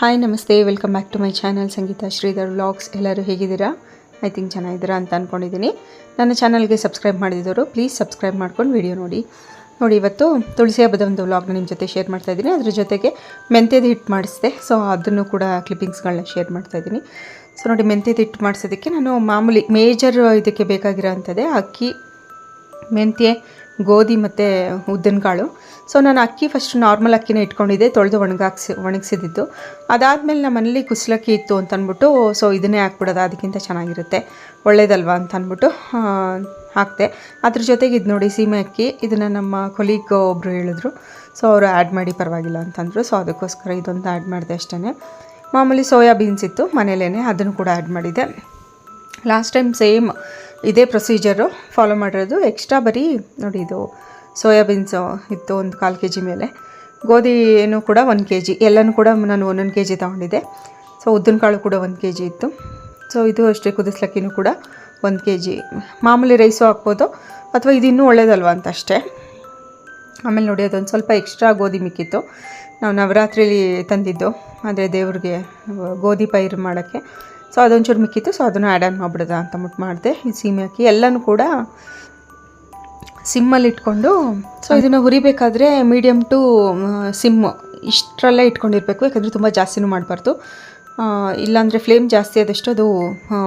Hi ನಮಸ್ತೆ, welcome back to my channel Sangeetha Sridhar vlogs. ಎಲ್ಲರೂ ಹೇಗಿದ್ದೀರಾ? ಐ ಥಿಂಕ್ ಚೆನ್ನಾಗಿದ್ದೀರಾ ಅಂತ ಅಂದ್ಕೊಂಡಿದ್ದೀನಿ. ನನ್ನ ಚಾನಲ್ಗೆ ಸಬ್ಸ್ಕ್ರೈಬ್ ಮಾಡಿದವರು ಪ್ಲೀಸ್ ಸಬ್ಸ್ಕ್ರೈಬ್ ಮಾಡ್ಕೊಂಡು ವಿಡಿಯೋ ನೋಡಿ. ಇವತ್ತು ತುಳಸಿ ಹಬ್ಬದ ಒಂದು ವ್ಲಾಗ್ನ ನಿಮ್ಮ ಜೊತೆ ಶೇರ್ ಮಾಡ್ತಾಯಿದ್ದೀನಿ. ಅದ್ರ ಜೊತೆಗೆ ಮೆಂತ್ಯದ ಹಿಟ್ಟು ಮಾಡಿಸಿದೆ, ಸೊ ಅದನ್ನು ಕೂಡ ಕ್ಲಿಪ್ಪಿಂಗ್ಸ್ಗಳನ್ನ ಶೇರ್ ಮಾಡ್ತಾಯಿದ್ದೀನಿ. ಸೊ ನೋಡಿ, ಮೆಂತ್ಯದ ಹಿಟ್ಟು ಮಾಡಿಸೋದಕ್ಕೆ ನಾನು ಮಾಮೂಲಿ ಮೇಜರ್ ಇದಕ್ಕೆ ಬೇಕಾಗಿರೋ ಅಂಥದ್ದೇ ಅಕ್ಕಿ, ಮೆಂತ್ಯ, ಗೋಧಿ ಮತ್ತು ಉದ್ದಿನಕಾಳು. ಸೊ ನಾನು ಅಕ್ಕಿ ಫಸ್ಟ್ ನಾರ್ಮಲ್ ಅಕ್ಕಿನ ಇಟ್ಕೊಂಡಿದ್ದೆ, ತೊಳೆದು ಒಣಗಿಸಿದ್ದು. ಅದಾದಮೇಲೆ ನಮ್ಮ ಮನೇಲಿ ಕುಸಲಕ್ಕಿ ಇತ್ತು ಅಂತ ಅಂದ್ಬಿಟ್ಟು ಸೊ ಇದನ್ನೇ ಹಾಕ್ಬಿಡೋದು, ಅದಕ್ಕಿಂತ ಚೆನ್ನಾಗಿರುತ್ತೆ, ಒಳ್ಳೇದಲ್ವಾ ಅಂತ ಅಂದ್ಬಿಟ್ಟು ಹಾಕಿದೆ. ಅದ್ರ ಜೊತೆಗೆ ಇದು ನೋಡಿ ಸೀಮೆ ಅಕ್ಕಿ, ಇದನ್ನು ನಮ್ಮ ಕೊಲೀಗ್ ಒಬ್ಬರು ಹೇಳಿದ್ರು, ಸೊ ಅವರು ಆ್ಯಡ್ ಮಾಡಿ ಪರವಾಗಿಲ್ಲ ಅಂತಂದರು. ಸೊ ಅದಕ್ಕೋಸ್ಕರ ಇದೊಂದು ಆ್ಯಡ್ ಮಾಡಿದೆ ಅಷ್ಟೇ. ಮಾಮೂಲಿ ಸೋಯಾ ಬೀನ್ಸ್ ಇತ್ತು ಮನೇಲೇ, ಅದನ್ನು ಕೂಡ ಆ್ಯಡ್ ಮಾಡಿದೆ. ಲಾಸ್ಟ್ ಟೈಮ್ ಸೇಮ್ ಇದೇ ಪ್ರೊಸೀಜರು ಫಾಲೋ ಮಾಡಿರೋದು. ಎಕ್ಸ್ಟ್ರಾ ಬರೀ ನೋಡಿ ಇದು ಸೋಯಾಬೀನ್ಸು ಇತ್ತು ಒಂದು 1/4 kg ಮೇಲೆ, ಗೋಧಿನೂ ಕೂಡ 1 kg, ಎಲ್ಲನೂ ಕೂಡ ನಾನು 1 kg ತೊಗೊಂಡಿದ್ದೆ. ಸೊ ಉದ್ದಿನಕಾಳು ಕೂಡ 1 kg ಇತ್ತು. ಸೊ ಇದು ಅಷ್ಟೇ, ಕುದಿಸ್ಲಕ್ಕಿನೂ ಕೂಡ 1 kg. ಮಾಮೂಲಿ ರೈಸು ಹಾಕ್ಬೋದು, ಅಥವಾ ಇದು ಇನ್ನೂ ಒಳ್ಳೇದಲ್ವ ಅಂತ ಅಷ್ಟೇ. ಆಮೇಲೆ ನೋಡಿ ಅದೊಂದು ಸ್ವಲ್ಪ ಎಕ್ಸ್ಟ್ರಾ ಗೋಧಿ ಮಿಕ್ಕಿತ್ತು, ನಾವು ನವರಾತ್ರಿಲಿ ತಂದಿದ್ದು, ಅಂದರೆ ದೇವ್ರಿಗೆ ಗೋಧಿ ಪೈರು ಮಾಡೋಕ್ಕೆ. ಸೊ ಅದೊಂಚೂರು ಮಿಕ್ಕಿತ್ತು, ಸೊ ಅದನ್ನು ಆ್ಯಡ್ ಮಾಡಿಬಿಡೋದ ಅಂತ ಅಂದ್ಬಿಟ್ಟು ಮಾಡಿದೆ. ಈ ಸೀಮೆ ಅಕ್ಕಿ ಎಲ್ಲನೂ ಕೂಡ ಸಿಮ್ಮಲ್ಲಿ ಇಟ್ಕೊಂಡು, ಸೊ ಇದನ್ನು ಹುರಿಬೇಕಾದ್ರೆ ಮೀಡಿಯಮ್ ಟು ಸಿಮ್ ಇಷ್ಟರಲ್ಲೇ ಇಟ್ಕೊಂಡಿರಬೇಕು, ಯಾಕಂದರೆ ತುಂಬ ಜಾಸ್ತಿನೂ ಮಾಡಬಾರ್ದು. ಇಲ್ಲಾಂದರೆ ಫ್ಲೇಮ್ ಜಾಸ್ತಿ ಆದಷ್ಟು ಅದು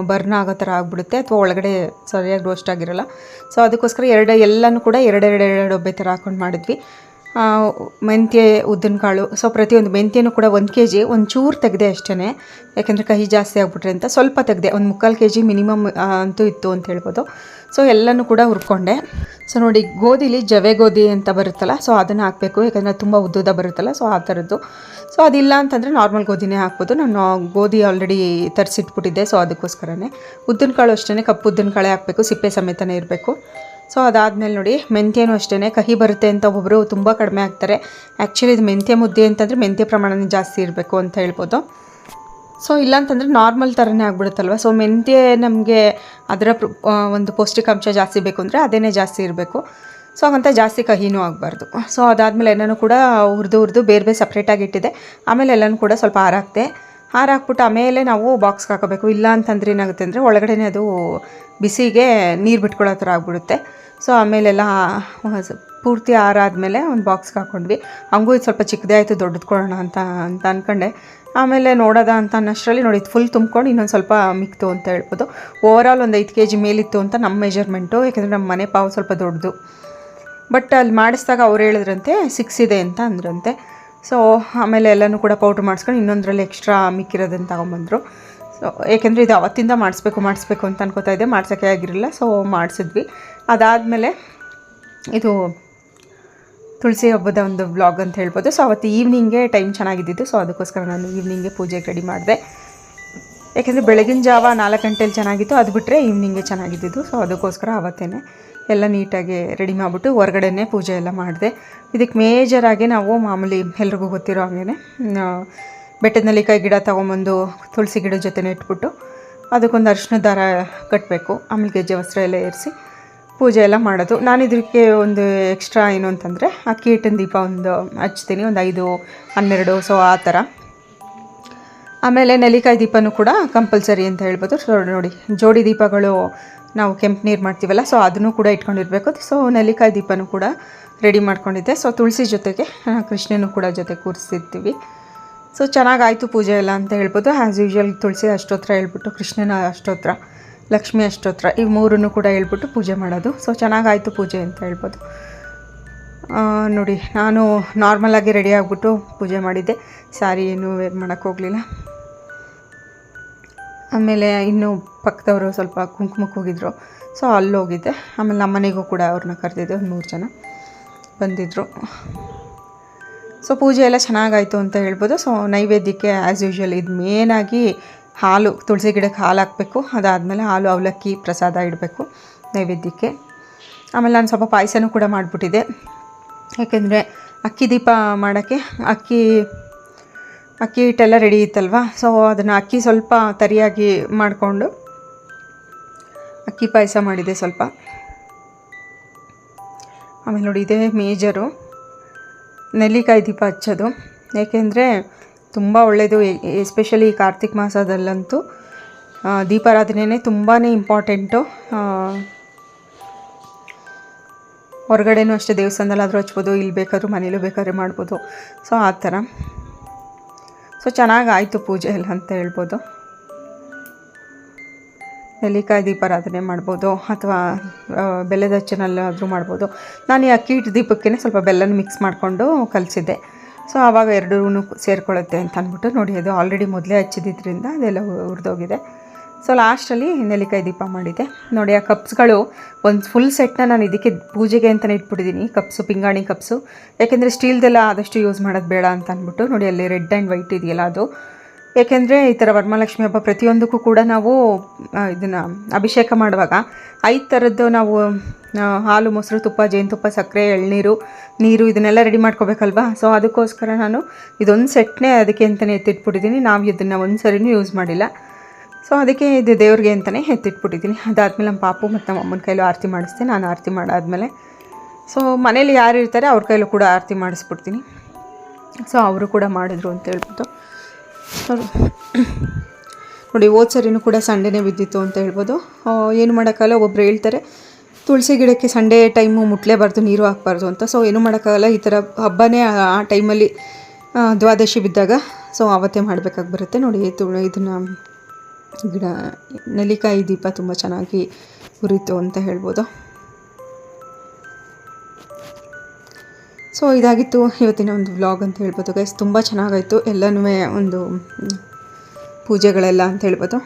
ಬರ್ನ್ ಆಗೋ ಥರ ಆಗಿಬಿಡುತ್ತೆ, ಅಥವಾ ಒಳಗಡೆ ಸರಿಯಾಗಿ ರೋಸ್ಟ್ ಆಗಿರೋಲ್ಲ. ಸೊ ಅದಕ್ಕೋಸ್ಕರ ಎಲ್ಲನೂ ಕೂಡ ಎರಡು ಒಬ್ಬೆ ಥರ ಹಾಕ್ಕೊಂಡು ಮಾಡಿದ್ವಿ. ಮೆಂತ್ಯ, ಉದ್ದಿನಕಾಳು, ಸೊ ಪ್ರತಿಯೊಂದು ಮೆಂತ್ಯನೂ ಕೂಡ 1 kg, ಒಂಚೂರು ತೆಗೆದೆ ಅಷ್ಟೇ, ಯಾಕೆಂದರೆ ಕಹಿ ಜಾಸ್ತಿ ಆಗಿಬಿಟ್ರೆ ಅಂತ ಸ್ವಲ್ಪ ತೆಗೆದೆ. ಒಂದು 3/4 kg ಮಿನಿಮಮ್ ಅಂತೂ ಇತ್ತು ಅಂತ ಹೇಳ್ಬೋದು. ಸೊ ಎಲ್ಲನೂ ಕೂಡ ಹುರ್ಕೊಂಡೆ. ಸೊ ನೋಡಿ, ಗೋಧಿಲಿ ಜವೆ ಗೋಧಿ ಅಂತ ಬರುತ್ತಲ್ಲ, ಸೊ ಅದನ್ನು ಹಾಕಬೇಕು, ಯಾಕಂದರೆ ತುಂಬ ಉದ್ದುದ ಬರುತ್ತಲ್ಲ, ಸೊ ಆ ಥರದ್ದು. ಸೊ ಅದಿಲ್ಲ ಅಂತಂದರೆ ನಾರ್ಮಲ್ ಗೋಧಿನೇ ಹಾಕ್ಬೋದು. ನಾನು ಗೋಧಿ ಆಲ್ರೆಡಿ ತರಿಸಿಟ್ಬಿಟ್ಟಿದ್ದೆ, ಸೊ ಅದಕ್ಕೋಸ್ಕರನೇ. ಉದ್ದಿನಕಾಳು ಅಷ್ಟೇ, ಕಪ್ಪು ಉದ್ದಿನಕಾಳೆ ಹಾಕಬೇಕು, ಸಿಪ್ಪೆ ಸಮೇತನೇ ಇರಬೇಕು. ಸೊ ಅದಾದಮೇಲೆ ನೋಡಿ, ಮೆಂತ್ಯನೂ ಅಷ್ಟೇ, ಕಹಿ ಬರುತ್ತೆ ಅಂತ ಒಬ್ಬೊಬ್ಬರು ತುಂಬ ಕಡಿಮೆ ಹಾಕ್ತಾರೆ. ಆ್ಯಕ್ಚುಲಿ ಇದು ಮೆಂತ್ಯ ಮುದ್ದೆ ಅಂತಂದರೆ ಮೆಂತ್ಯ ಪ್ರಮಾಣನೇ ಜಾಸ್ತಿ ಇರಬೇಕು ಅಂತ ಹೇಳ್ಬೋದು. ಸೊ ಇಲ್ಲಾಂತಂದರೆ ನಾರ್ಮಲ್ ಥರನೇ ಆಗಿಬಿಡುತ್ತಲ್ವ. ಸೊ ಮೆಂತ್ಯ ನಮಗೆ ಅದರ ಒಂದು ಪೌಷ್ಟಿಕಾಂಶ ಜಾಸ್ತಿ ಬೇಕು ಅಂದರೆ ಅದೇ ಜಾಸ್ತಿ ಇರಬೇಕು. ಸೊ ಹಾಗಂತ ಜಾಸ್ತಿ ಕಹಿನೂ ಆಗಬಾರ್ದು. ಸೊ ಅದಾದಮೇಲೆ ಎಲ್ಲನೂ ಕೂಡ ಹುರಿದು ಬೇರೆ ಸಪ್ರೇಟಾಗಿ ಇಟ್ಟಿದೆ. ಆಮೇಲೆ ಎಲ್ಲನೂ ಕೂಡ ಸ್ವಲ್ಪ ಹಾರಾಕ್ಬಿಟ್ಟು ಆಮೇಲೆ ನಾವು ಬಾಕ್ಸ್ಗೆ ಹಾಕೋಬೇಕು. ಇಲ್ಲ ಅಂತಂದ್ರೆ ಏನಾಗುತ್ತೆ ಅಂದರೆ ಒಳಗಡೆ ಅದು ಬಿಸಿಗೆ ನೀರು ಬಿಟ್ಕೊಳ್ಳೋ ಥರ ಆಗಿಬಿಡುತ್ತೆ. ಸೊ ಆಮೇಲೆಲ್ಲ ಪೂರ್ತಿ ಆರಾದಮೇಲೆ ಒಂದು ಬಾಕ್ಸ್ಗೆ ಹಾಕ್ಕೊಂಡ್ವಿ. ಹಂಗೂ ಇದು ಸ್ವಲ್ಪ ಚಿಕ್ಕದೇ ಆಯಿತು, ದೊಡ್ಡದು ಕೊಡೋಣ ಅಂತ ಅಂದ್ಕೊಂಡೆ. ಆಮೇಲೆ ನೋಡೋದ ಅಂತ ಅನ್ನೋಷ್ಟರಲ್ಲಿ ನೋಡಿ, ಫುಲ್ ತುಂಬ್ಕೊಂಡು ಇನ್ನೊಂದು ಸ್ವಲ್ಪ ಮಿಕ್ತು ಅಂತ ಹೇಳ್ಬೋದು. ಓವರಾಲ್ ಒಂದು 5 kg ಮೇಲಿತ್ತು ಅಂತ ನಮ್ಮ ಮೆಜರ್ಮೆಂಟು, ಯಾಕೆಂದರೆ ನಮ್ಮ ಮನೆ ಪಾವು ಸ್ವಲ್ಪ ದೊಡ್ಡದು. ಬಟ್ ಅಲ್ಲಿ ಮಾಡಿಸಿದಾಗ ಅವ್ರು ಹೇಳಿದ್ರಂತೆ 6 ಇದೆ ಅಂತ ಅಂದ್ರಂತೆ. ಸೊ ಆಮೇಲೆ ಎಲ್ಲನೂ ಕೂಡ ಪೌಡ್ರ್ ಮಾಡಿಸ್ಕೊಂಡು ಇನ್ನೊಂದರಲ್ಲಿ ಎಕ್ಸ್ಟ್ರಾ ಮಿಕ್ಕಿರೋದನ್ನು ತಗೊಂಬಂದರು. ಸೊ ಏಕೆಂದರೆ ಇದು ಅವತ್ತಿಂದ ಮಾಡಿಸ್ಬೇಕು ಅಂತ ಅನ್ಕೋತಾ ಇದ್ದೆ, ಮಾಡ್ಸೋಕ್ಕೆ ಆಗಿರಲಿಲ್ಲ. ಸೊ ಮಾಡಿಸಿದ್ವಿ. ಅದಾದಮೇಲೆ ಇದು ತುಳಸಿ ಹಬ್ಬದ ಒಂದು ವ್ಲಾಗ್ ಅಂತ ಹೇಳ್ಬೋದು. ಸೊ ಅವತ್ತು ಈವ್ನಿಂಗ್ಗೆ ಟೈಮ್ ಚೆನ್ನಾಗಿದ್ದಿದ್ದು, ಸೊ ಅದಕ್ಕೋಸ್ಕರ ನಾನು ಈವ್ನಿಂಗ್ಗೆ ಪೂಜೆಗೆ ರೆಡಿ ಮಾಡಿದೆ. ಯಾಕೆಂದರೆ ಬೆಳಗಿನ ಜಾವ 4 ಗಂಟೆಲಿ ಚೆನ್ನಾಗಿತ್ತು, ಅದು ಬಿಟ್ಟರೆ ಈವ್ನಿಂಗ್ಗೆ ಚೆನ್ನಾಗಿದ್ದಿದ್ದು. ಸೊ ಅದಕ್ಕೋಸ್ಕರ ಅವತ್ತೇ ಎಲ್ಲ ನೀಟಾಗಿ ರೆಡಿ ಮಾಡಿಬಿಟ್ಟು ಹೊರಗಡೆನೇ ಪೂಜೆ ಎಲ್ಲ ಮಾಡಿದೆ. ಇದಕ್ಕೆ ಮೇಜರಾಗಿ ನಾವು ಮಾಮೂಲಿ ಎಲ್ರಿಗೂ ಗೊತ್ತಿರೋ ಹಾಗೇ ಬೆಟ್ಟದ ನೆಲ್ಲಿಕಾಯಿ ಗಿಡ ತೊಗೊಂಬಂದು ತುಳಸಿ ಗಿಡದ ಜೊತೆ ಇಟ್ಬಿಟ್ಟು ಅದಕ್ಕೊಂದು ಅರಿಶಿಣದ ದಾರ ಕಟ್ಟಬೇಕು. ಆಮೇಲೆ ಗೆಜ್ಜೆ ವಸ್ತ್ರ ಎಲ್ಲ ಏರಿಸಿ ಪೂಜೆ ಎಲ್ಲ ಮಾಡೋದು. ನಾನು ಇದಕ್ಕೆ ಒಂದು ಎಕ್ಸ್ಟ್ರಾ ಏನು ಅಂತಂದರೆ ಅಕ್ಕಿ ಹಿಟ್ಟಿನ ದೀಪ ಒಂದು ಹಚ್ತೀನಿ, ಒಂದು 5-12, ಸೊ ಆ ಥರ. ಆಮೇಲೆ ನೆಲ್ಲಿಕಾಯಿ ದೀಪನೂ ಕೂಡ ಕಂಪಲ್ಸರಿ ಅಂತ ಹೇಳ್ಬೋದು. ಸೊ ನೋಡಿ, ಜೋಡಿ ದೀಪಗಳು ನಾವು ಕೆಂಪು ನೀರು ಮಾಡ್ತೀವಲ್ಲ, ಸೊ ಅದನ್ನು ಕೂಡ ಇಟ್ಕೊಂಡಿರಬೇಕು. ಸೊ ನೆಲ್ಲಿಕಾಯಿ ದೀಪನೂ ಕೂಡ ರೆಡಿ ಮಾಡ್ಕೊಂಡಿದ್ದೆ. ಸೊ ತುಳಸಿ ಜೊತೆಗೆ ಕೃಷ್ಣನೂ ಕೂಡ ಜೊತೆ ಕೂರಿಸಿರ್ತೀವಿ. ಸೊ ಚೆನ್ನಾಗಾಯಿತು ಪೂಜೆ ಎಲ್ಲ ಅಂತ ಹೇಳ್ಬೋದು. ಆ್ಯಸ್ ಯೂಶ್ವಲ್ ತುಳಸಿ ಅಷ್ಟೋತ್ರ ಹೇಳ್ಬಿಟ್ಟು, ಕೃಷ್ಣನ ಅಷ್ಟೋತ್ರ, ಲಕ್ಷ್ಮಿ ಅಷ್ಟೋತ್ರ, ಈ 3 ಕೂಡ ಹೇಳ್ಬಿಟ್ಟು ಪೂಜೆ ಮಾಡೋದು. ಸೊ ಚೆನ್ನಾಗಾಯಿತು ಪೂಜೆ ಅಂತ ಹೇಳ್ಬೋದು. ನೋಡಿ, ನಾನು ನಾರ್ಮಲಾಗಿ ರೆಡಿ ಆಗಿಬಿಟ್ಟು ಪೂಜೆ ಮಾಡಿದ್ದೆ, ಸ್ಯಾರಿ ಏನೂ ವೇರ್ ಮಾಡೋಕ್ಕೆ ಹೋಗಲಿಲ್ಲ. ಆಮೇಲೆ ಇನ್ನೂ ಪಕ್ಕದವರು ಸ್ವಲ್ಪ ಕುಂಕುಮಕ್ಕೆ ಹೋಗಿದ್ರು, ಸೊ ಅಲ್ಲಿ ಹೋಗಿದ್ದೆ. ಆಮೇಲೆ ನಮ್ಮ ಮನೆಗೂ ಕೂಡ ಅವ್ರನ್ನ ಕರೆದಿದ್ದೆ, ಒಂದು 3 ಜನ ಬಂದಿದ್ದರು. ಸೊ ಪೂಜೆ ಎಲ್ಲ ಚೆನ್ನಾಗಾಯಿತು ಅಂತ ಹೇಳ್ಬೋದು. ಸೊ ನೈವೇದ್ಯಕ್ಕೆ ಆ್ಯಸ್ ಯೂಶ್ವಲ್ ಇದು ಮೇನಾಗಿ ಹಾಲು, ತುಳಸಿ ಗಿಡಕ್ಕೆ ಹಾಲು ಹಾಕಬೇಕು. ಅದಾದಮೇಲೆ ಹಾಲು, ಅವಲಕ್ಕಿ, ಪ್ರಸಾದ ಇಡಬೇಕು ನೈವೇದ್ಯಕ್ಕೆ. ಆಮೇಲೆ ನಾನು ಸ್ವಲ್ಪ ಪಾಯಸನೂ ಕೂಡ ಮಾಡಿಬಿಟ್ಟಿದ್ದೆ, ಯಾಕೆಂದರೆ ಅಕ್ಕಿ ದೀಪ ಮಾಡೋಕ್ಕೆ ಅಕ್ಕಿ ಹಿಟ್ಟೆಲ್ಲ ರೆಡಿ ಇತ್ತಲ್ವ. ಸೊ ಅದನ್ನು ಅಕ್ಕಿ ಸ್ವಲ್ಪ ತರಿಯಾಗಿ ಮಾಡಿಕೊಂಡು ಅಕ್ಕಿ ಪಾಯಸ ಮಾಡಿದೆ ಸ್ವಲ್ಪ. ಆಮೇಲೆ ನೋಡಿ, ಇದೇ ಮೇಜರು ನೆಲ್ಲಿಕಾಯಿ ದೀಪ ಹಚ್ಚೋದು. ಏಕೆಂದರೆ ತುಂಬ ಒಳ್ಳೆಯದು. ಎಸ್ಪೆಷಲಿ ಈ ಕಾರ್ತಿಕ್ ಮಾಸದಲ್ಲಂತೂ ದೀಪಾರಾಧನೆ ತುಂಬಾ ಇಂಪಾರ್ಟೆಂಟು. ಹೊರಗಡೆನೂ ಅಷ್ಟೇ, ದೇವಸ್ಥಾನದಲ್ಲಾದರೂ ಹಚ್ಬೋದು, ಇಲ್ಲಿ ಬೇಕಾದ್ರೂ ಮನೇಲೂ ಬೇಕಾದ್ರೆ ಮಾಡ್ಬೋದು. ಸೊ ಆ ಥರ. ಸೊ ಚೆನ್ನಾಗಾಯಿತು ಪೂಜೆ ಎಲ್ಲ ಅಂತ ಹೇಳ್ಬೋದು. ನೆಲ್ಲಿಕಾಯಿ ದೀಪಾರಾಧನೆ ಮಾಡ್ಬೋದು ಅಥವಾ ಬೆಲ್ಲದ ಹಚ್ಚನಲ್ಲಾದರೂ ಮಾಡ್ಬೋದು. ನಾನು ಈ ಅಕ್ಕಿ ಹಿಟ್ಟು ದೀಪಕ್ಕೆ ಸ್ವಲ್ಪ ಬೆಲ್ಲನ ಮಿಕ್ಸ್ ಮಾಡಿಕೊಂಡು ಕಲಿಸಿದ್ದೆ. ಸೊ ಆವಾಗ ಎರಡೂ ಸೇರಿಕೊಳ್ಳುತ್ತೆ ಅಂತ ಅಂದ್ಬಿಟ್ಟು ನೋಡಿ, ಅದು ಆಲ್ರೆಡಿ ಮೊದಲೇ ಹಚ್ಚಿದ್ರಿಂದ ಅದೆಲ್ಲ ಹುರಿದೋಗಿದೆ. ಸೊ ಲಾಸ್ಟಲ್ಲಿ ನೆಲ್ಲಿಕಾಯಿ ದೀಪ ಮಾಡಿದ್ದೆ ನೋಡಿ. ಆ ಕಪ್ಸ್ಗಳು ಒಂದು ಫುಲ್ ಸೆಟ್ನ ನಾನು ಇದಕ್ಕೆ ಪೂಜೆಗೆ ಅಂತಲೇ ಇಟ್ಬಿಟ್ಟಿದ್ದೀನಿ. ಕಪ್ಸು, ಪಿಂಗಾಣಿ ಕಪ್ಸು, ಯಾಕೆಂದರೆ ಸ್ಟೀಲ್ದೆಲ್ಲ ಆದಷ್ಟು ಯೂಸ್ ಮಾಡೋದು ಬೇಡ ಅಂತ ಅಂದ್ಬಿಟ್ಟು ನೋಡಿ, ಅಲ್ಲಿ ರೆಡ್ ಆ್ಯಂಡ್ ವೈಟ್ ಇದೆಯಲ್ಲ ಅದು. ಏಕೆಂದರೆ ಈ ಥರ ವರಮಹಾಲಕ್ಷ್ಮಿ ಹಬ್ಬ ಪ್ರತಿಯೊಂದಕ್ಕೂ ಕೂಡ ನಾವು ಇದನ್ನು ಅಭಿಷೇಕ ಮಾಡುವಾಗ 5 ಥರದ್ದು ನಾವು ಹಾಲು, ಮೊಸರು, ತುಪ್ಪ, ಜೇನುತುಪ್ಪ, ಸಕ್ಕರೆ, ಎಳ್ನೀರು, ನೀರು ಇದನ್ನೆಲ್ಲ ರೆಡಿ ಮಾಡ್ಕೋಬೇಕಲ್ವಾ. ಸೊ ಅದಕ್ಕೋಸ್ಕರ ನಾನು ಇದೊಂದು ಸೆಟ್ನೇ ಅದಕ್ಕೆ ಅಂತಲೇ ಎತ್ತಿಟ್ಬಿಟ್ಟಿದ್ದೀನಿ. ನಾವು ಇದನ್ನು ಒಂದು ಸರಿನೂ ಯೂಸ್ ಮಾಡಿಲ್ಲ. ಸೊ ಅದಕ್ಕೆ ಇದು ದೇವ್ರಿಗೆ ಅಂತಲೇ ಎತ್ತಿಟ್ಬಿಟ್ಟಿದ್ದೀನಿ. ಅದಾದಮೇಲೆ ನಮ್ಮ ಪಾಪು ಮತ್ತು ನಮ್ಮ ಅಮ್ಮನ ಕೈಲೂ ಆರತಿ ಮಾಡಿಸ್ತೀನಿ. ನಾನು ಆರತಿ ಮಾಡಾದಮೇಲೆ ಸೊ ಮನೇಲಿ ಯಾರು ಇರ್ತಾರೆ ಅವ್ರ ಕೈಲೂ ಕೂಡ ಆರತಿ ಮಾಡಿಸ್ಬಿಡ್ತೀನಿ. ಸೊ ಅವರು ಕೂಡ ಮಾಡಿದ್ರು ಅಂತ ಹೇಳ್ಬೋದು. ನೋಡಿ, ಹೋದ ಸರಿನೂ ಕೂಡ ಸಂಡೇನೇ ಬಿದ್ದಿತ್ತು ಅಂತ ಹೇಳ್ಬೋದು. ಏನು ಮಾಡೋಕ್ಕಾಗಲ್ಲ. ಒಬ್ಬರು ಹೇಳ್ತಾರೆ ತುಳಸಿ ಗಿಡಕ್ಕೆ ಸಂಡೇ ಟೈಮು ಮುಟ್ಲೇಬಾರ್ದು, ನೀರು ಹಾಕ್ಬಾರ್ದು ಅಂತ. ಸೊ ಏನೂ ಮಾಡೋಕ್ಕಾಗಲ್ಲ. ಈ ಥರ ಹಬ್ಬನೇ ಆ ಟೈಮಲ್ಲಿ ದ್ವಾದಶಿ ಬಿದ್ದಾಗ ಸೊ ಆವತ್ತೇ ಮಾಡಬೇಕಾಗಿ ಬರುತ್ತೆ. ನೋಡಿ, ಇದನ್ನು ಗಿಡ ನೆಲ್ಲಿಕಾಯಿ ದೀಪ ತುಂಬ ಚೆನ್ನಾಗಿ ಉರಿತು ಅಂತ ಹೇಳ್ಬೋದು. ಸೊ ಇದಾಗಿತ್ತು ಇವತ್ತಿನ ಒಂದು ವ್ಲಾಗ್ ಅಂತ ಹೇಳ್ಬೋದು ಗೈಸ್. ತುಂಬ ಚೆನ್ನಾಗಾಯಿತು ಎಲ್ಲನೂ ಒಂದು ಪೂಜೆಗಳೆಲ್ಲ ಅಂತ ಹೇಳ್ಬೋದು.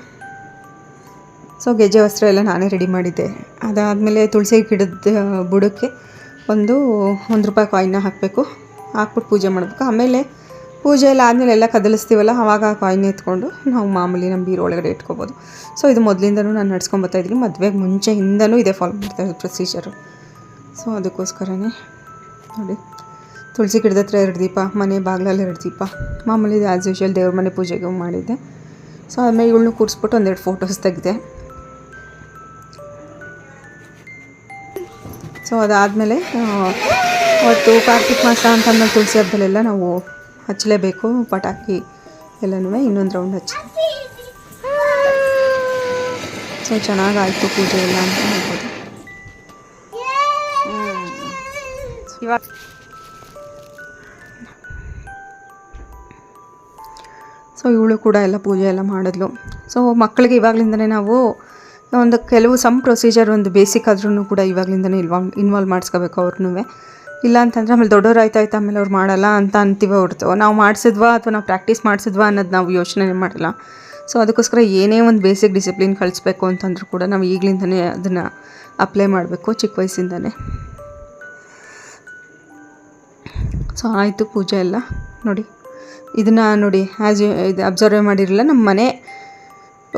ಸೊ ಗೆಜ್ಜೆ ವಸ್ತ್ರ ಎಲ್ಲ ನಾನೇ ರೆಡಿ ಮಾಡಿದ್ದೆ. ಅದಾದಮೇಲೆ ತುಳಸಿ ಗಿಡದ ಬುಡಕ್ಕೆ ಒಂದು ರೂಪಾಯಿ ಕಾಯಿನ್ನ ಹಾಕಬೇಕು, ಹಾಕ್ಬಿಟ್ಟು ಪೂಜೆ ಮಾಡಬೇಕು. ಆಮೇಲೆ ಪೂಜೆ ಎಲ್ಲ ಆದಮೇಲೆ ಎಲ್ಲ ಕದಲಿಸ್ತೀವಲ್ಲ, ಆವಾಗ ಆ ಕಾಯಿನ್ ಎತ್ಕೊಂಡು ನಾವು ಮಾಮೂಲಿ ನಮ್ಮ ಬೀರು ಒಳಗಡೆ ಇಟ್ಕೋಬೋದು. ಸೊ ಇದು ಮೊದಲಿಂದನೂ ನಾನು ನಡ್ಸ್ಕೊಂಬರ್ತಾಯಿದ್ದೀನಿ. ಮದುವೆಗೆ ಮುಂಚೆಯಿಂದನೂ ಇದೇ ಫಾಲೋ ಮಾಡ್ತಾಯಿದ್ದು ಪ್ರೊಸೀಜರು. ಸೊ ಅದಕ್ಕೋಸ್ಕರನೇ ನೋಡಿ, ತುಳಸಿ ಗಿಡದ ಹತ್ರ 2 ದೀಪ, ಮನೆ ಬಾಗಿಲಲ್ಲಿ 2 ದೀಪ, ಮಾಮೂಲಿ ಆ್ಯಸ್ ಯೂಶುವಲ್ ದೇವ್ರ ಮನೆ ಪೂಜೆಗೆ ಮಾಡಿದ್ದೆ. ಸೊ ಆಮೇಲೆ ಇವಳನ್ನು ಕೂರಿಸ್ಬಿಟ್ಟು 2 ಫೋಟೋಸ್ ತೆಗೆದೆ. ಸೊ ಅದಾದಮೇಲೆ ಅವತ್ತು ಕಾರ್ತಿಕ್ ಮಾಸ ಅಂತಂದ್ರೆ ತುಳಸಿ ಹಬ್ಬದಲ್ಲೆಲ್ಲ ನಾವು ಹಚ್ಚಲೇಬೇಕು ಪಟಾಕಿ ಎಲ್ಲನೂ. ಇನ್ನೊಂದು ರೌಂಡ್ ಹಚ್ಚಿ ಸೊ ಚೆನ್ನಾಗಾಯಿತು ಪೂಜೆ ಎಲ್ಲ ಅಂತ ಹೇಳ್ಬೋದು. ಇವಾಗ ಸೊ ಇವಳು ಕೂಡ ಎಲ್ಲ ಪೂಜೆ ಎಲ್ಲ ಮಾಡಿದ್ಲು. ಸೊ ಮಕ್ಕಳಿಗೆ ಇವಾಗಲಿಂದನೇ ನಾವು ಒಂದು ಕೆಲವು ಪ್ರೊಸೀಜರ್ ಒಂದು ಬೇಸಿಕ್ ಆದ್ರೂ ಕೂಡ ಇವಾಗಲಿಂದನೇ ಇನ್ವಾಲ್ವ್ ಮಾಡಿಸ್ಕೋಬೇಕು ಅವ್ರನ್ನೂ. ಇಲ್ಲ ಅಂತಂದರೆ ಆಮೇಲೆ ದೊಡ್ಡವ್ರು ಆಯ್ತಾ ಆಮೇಲೆ ಅವ್ರು ಮಾಡಲ್ಲ ಅಂತ ಅಂತೀವಿ ಹೊರತು ನಾವು ಮಾಡಿಸಿದ್ವಾ ಅಥವಾ ನಾವು ಪ್ರಾಕ್ಟೀಸ್ ಮಾಡಿಸಿದ್ವಾ ಅನ್ನೋದು ನಾವು ಯೋಚನೆ ಮಾಡಲ್ಲ. ಸೊ ಅದಕ್ಕೋಸ್ಕರ ಏನೇ ಒಂದು ಬೇಸಿಕ್ ಡಿಸಿಪ್ಲಿನ್ ಕಳಿಸ್ಬೇಕು ಅಂತಂದ್ರೂ ಕೂಡ ನಾವು ಈಗಲಿಂದನೇ ಅದನ್ನು ಅಪ್ಲೈ ಮಾಡಬೇಕು, ಚಿಕ್ಕ ವಯಸ್ಸಿಂದನೇ. ಸೊ ಆಯಿತು ಪೂಜೆ ಎಲ್ಲ ನೋಡಿ. ಇದನ್ನು ನೋಡಿ ಇದು ಅಬ್ಸರ್ವ್ ಮಾಡಿರಲಿಲ್ಲ, ನಮ್ಮ ಮನೆ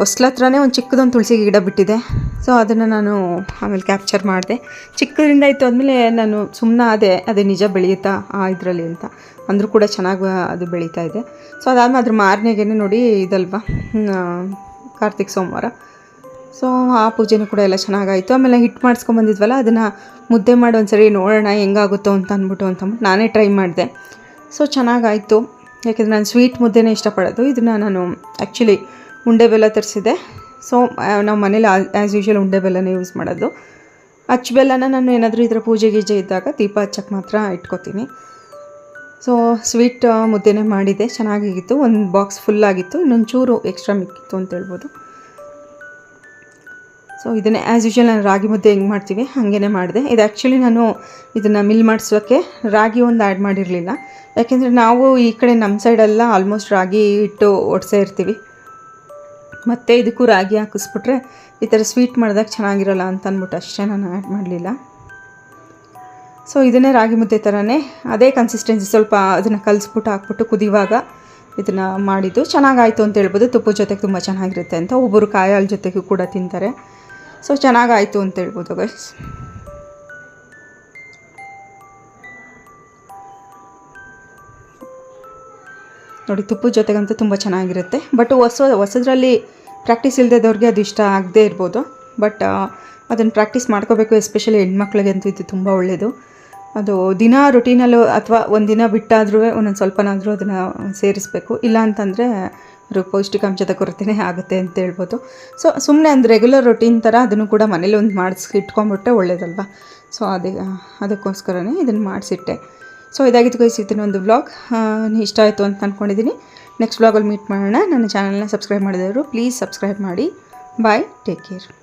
ಹೊಸ್ಲ ಹತ್ರನೇ ಒಂದು ಚಿಕ್ಕದೊಂದು ತುಳಸಿ ಗಿಡ ಬಿಟ್ಟಿದೆ. ಸೊ ಅದನ್ನು ನಾನು ಆಮೇಲೆ ಕ್ಯಾಪ್ಚರ್ ಮಾಡಿದೆ. ಚಿಕ್ಕದಿಂದ ಇತ್ತು ಆದಮೇಲೆ ನಾನು ಸುಮ್ಮನೆ ಅದೇ ನಿಜ ಬೆಳೆಯುತ್ತಾ ಇದರಲ್ಲಿ ಅಂತ ಅಂದರೂ ಕೂಡ ಚೆನ್ನಾಗಿ ಅದು ಬೆಳೀತಾ ಇದೆ. ಸೊ ಅದಾದಮೇಲೆ ಅದ್ರ ಮಾರನೆಗೆ ನೋಡಿ ಇದಲ್ವಾ ಕಾರ್ತಿಕ್ ಸೋಮವಾರ. ಸೊ ಆ ಪೂಜೆನೂ ಕೂಡ ಎಲ್ಲ ಚೆನ್ನಾಗಾಯಿತು. ಆಮೇಲೆ ಹಿಟ್ಟು ಮಾಡಿಸ್ಕೊಂಬಂದಿದ್ವಲ್ಲ, ಅದನ್ನು ಮುದ್ದೆ ಮಾಡಿ ಒಂದು ಸರಿ ನೋಡೋಣ ಹೆಂಗಾಗುತ್ತೋ ಅಂತ ಅಂದ್ಬಿಟ್ಟು ನಾನೇ ಟ್ರೈ ಮಾಡಿದೆ. ಸೊ ಚೆನ್ನಾಗಾಯಿತು. ಯಾಕೆಂದರೆ ನಾನು ಸ್ವೀಟ್ ಮುದ್ದೆನೇ ಇಷ್ಟಪಡೋದು. ಇದನ್ನು ನಾನು ಆ್ಯಕ್ಚುಲಿ ಉಂಡೆ ಬೆಲ್ಲ ತರಿಸಿದೆ. ಸೊ ನಾವು ಮನೇಲಿ ಆ್ಯಸ್ ಯೂಶುವಲ್ ಉಂಡೆ ಬೆಲ್ಲನೇ ಯೂಸ್ ಮಾಡೋದು. ಅಚ್ಚು ಬೆಲ್ಲನ ನಾನು ಏನಾದರೂ ಈ ಥರ ಪೂಜೆ ಗೀಜೆ ಇದ್ದಾಗ ದೀಪ ಹಚ್ಚಕ್ಕೆ ಮಾತ್ರ ಇಟ್ಕೋತೀನಿ. ಸೊ ಸ್ವೀಟ್ ಮುದ್ದೆನೇ ಮಾಡಿದೆ, ಚೆನ್ನಾಗಿತ್ತು. ಒಂದು ಬಾಕ್ಸ್ ಫುಲ್ಲಾಗಿತ್ತು, ಇನ್ನೊಂದು ಚೂರು ಎಕ್ಸ್ಟ್ರಾ ಮಿಕ್ಕಿತ್ತು ಅಂತ ಹೇಳ್ಬೋದು. ಸೊ ಇದನ್ನೇ ಆ್ಯಸ್ ಯೂಶುವಲ್ ನಾನು ರಾಗಿ ಮುದ್ದೆ ಹೆಂಗೆ ಮಾಡ್ತೀವಿ ಹಾಗೇ ಮಾಡಿದೆ. ಇದು ಆ್ಯಕ್ಚುಲಿ ನಾನು ಇದನ್ನು ಮಿಲ್ ಮಾಡಿಸೋಕ್ಕೆ ರಾಗಿ ಒಂದು ಆ್ಯಡ್ ಮಾಡಿರಲಿಲ್ಲ. ಯಾಕೆಂದರೆ ನಾವು ಈ ಕಡೆ ನಮ್ಮ ಸೈಡೆಲ್ಲ ಆಲ್ಮೋಸ್ಟ್ ರಾಗಿ ಹಿಟ್ಟು ಒಡಿಸೇ ಇರ್ತೀವಿ. ಮತ್ತು ಇದಕ್ಕೂ ರಾಗಿ ಹಾಕಿಸ್ಬಿಟ್ರೆ ಈ ಥರ ಸ್ವೀಟ್ ಮಾಡಿದಾಗ ಚೆನ್ನಾಗಿರಲ್ಲ ಅಂತ ಅಂದ್ಬಿಟ್ಟು ಅಷ್ಟೇ ನಾನು ಆ್ಯಡ್ ಮಾಡಲಿಲ್ಲ. ಸೊ ಇದನ್ನೇ ರಾಗಿ ಮುದ್ದೆ ಥರನೇ ಅದೇ ಕನ್ಸಿಸ್ಟೆನ್ಸಿ, ಸ್ವಲ್ಪ ಅದನ್ನು ಕಲಿಸ್ಬಿಟ್ಟು ಹಾಕ್ಬಿಟ್ಟು ಕುದಿಯುವಾಗ ಇದನ್ನು ಮಾಡಿದ್ದು ಚೆನ್ನಾಗಾಯಿತು ಅಂತ ಹೇಳ್ಬೋದು. ತುಪ್ಪದ ಜೊತೆಗೆ ತುಂಬ ಚೆನ್ನಾಗಿರುತ್ತೆ ಅಂತ. ಒಬ್ಬರು ಕಾಯಿ ಹಾಲು ಜೊತೆಗೂ ಕೂಡ ತಿಂತಾರೆ. ಸೊ ಚೆನ್ನಾಗಾಯಿತು ಅಂತ ಹೇಳ್ಬೋದು ಗೈಸ್. ನೋಡಿ, ತುಪ್ಪದ ಜೊತೆಗಂತೂ ತುಂಬ ಚೆನ್ನಾಗಿರುತ್ತೆ. ಬಟ್ ಹೊಸದ್ರಲ್ಲಿ ಪ್ರಾಕ್ಟೀಸ್ ಇಲ್ಲದವ್ರಿಗೆ ಅದು ಇಷ್ಟ ಆಗದೇ ಇರ್ಬೋದು. ಬಟ್ ಅದನ್ನು ಪ್ರಾಕ್ಟೀಸ್ ಮಾಡ್ಕೋಬೇಕು. ಎಸ್ಪೆಷಲಿ ಹೆಣ್ಮಕ್ಳಿಗೆ ಅಂತೂ ಇದು ತುಂಬ ಒಳ್ಳೆಯದು. ಅದು ದಿನ ರೊಟೀನಲ್ಲೂ ಅಥವಾ ಒಂದಿನ ಬಿಟ್ಟಾದ್ರೂ ಒಂದೊಂದು ಸ್ವಲ್ಪನಾದರೂ ಅದನ್ನು ಸೇರಿಸಬೇಕು. ಇಲ್ಲ ಅಂತಂದರೆ ಅದು ಪೌಷ್ಟಿಕಾಂಶದ ಕೊರತೆನೇ ಆಗುತ್ತೆ ಅಂತ ಹೇಳ್ಬೋದು. ಸೊ ಸುಮ್ಮನೆ ಒಂದು ರೆಗ್ಯುಲರ್ ರೊಟೀನ್ ಥರ ಅದನ್ನು ಕೂಡ ಮನೇಲಿ ಒಂದು ಇಟ್ಕೊಂಡ್ಬಿಟ್ರೆ ಒಳ್ಳೇದಲ್ವ. ಸೊ ಅದಕ್ಕೋಸ್ಕರನೇ ಇದನ್ನು ಮಾಡಿಸಿಟ್ಟೆ. ಸೊ ಇದಾಗಿತ್ತು ಗೈಸ್ ಇವತ್ತಿನ ಒಂದು ವ್ಲಾಗ್. ಇಷ್ಟ ಆಯಿತು ಅಂತ ಅಂದ್ಕೊಂಡಿದ್ದೀನಿ. ನೆಕ್ಸ್ಟ್ ವ್ಲಾಗಲ್ಲಿ ಮೀಟ್ ಮಾಡೋಣ. ನನ್ನ ಚಾನಲ್ನ ಸಬ್ಸ್ಕ್ರೈಬ್ ಮಾಡಿದವರು ಪ್ಲೀಸ್ ಸಬ್ಸ್ಕ್ರೈಬ್ ಮಾಡಿ. ಬಾಯ್, ಟೇಕ್ ಕೇರ್.